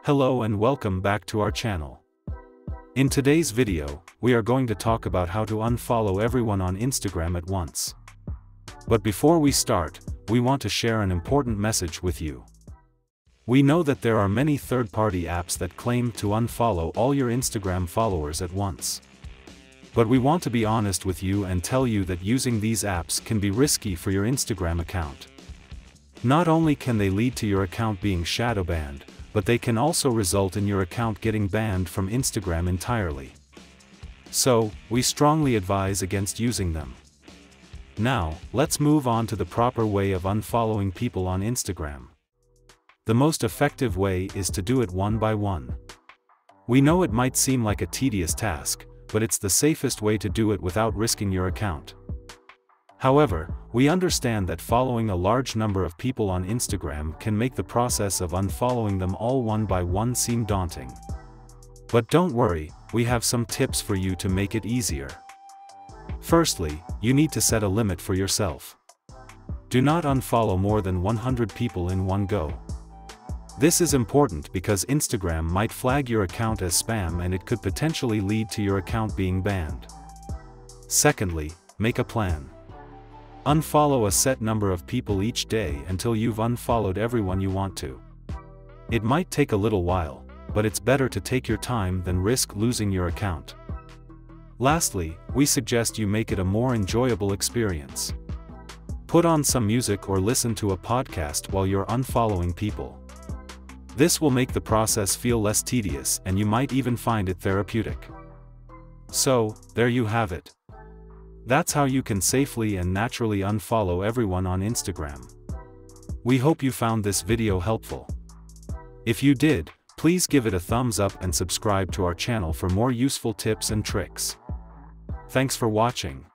Hello and welcome back to our channel. In today's video, we are going to talk about how to unfollow everyone on Instagram at once. But before we start, we want to share an important message with you. We know that there are many third-party apps that claim to unfollow all your Instagram followers at once. But we want to be honest with you and tell you that using these apps can be risky for your Instagram account. Not only can they lead to your account being shadow banned, but they can also result in your account getting banned from Instagram entirely. So, we strongly advise against using them. Now, let's move on to the proper way of unfollowing people on Instagram. The most effective way is to do it one by one. We know it might seem like a tedious task, but it's the safest way to do it without risking your account. However, we understand that following a large number of people on Instagram can make the process of unfollowing them all one by one seem daunting. But don't worry, we have some tips for you to make it easier. Firstly, you need to set a limit for yourself. Do not unfollow more than 100 people in one go. This is important because Instagram might flag your account as spam and it could potentially lead to your account being banned. Secondly, make a plan. Unfollow a set number of people each day until you've unfollowed everyone you want to. It might take a little while, but it's better to take your time than risk losing your account. Lastly, we suggest you make it a more enjoyable experience. Put on some music or listen to a podcast while you're unfollowing people. This will make the process feel less tedious and you might even find it therapeutic. So, there you have it. That's how you can safely and naturally unfollow everyone on Instagram. We hope you found this video helpful. If you did, please give it a thumbs up and subscribe to our channel for more useful tips and tricks. Thanks for watching.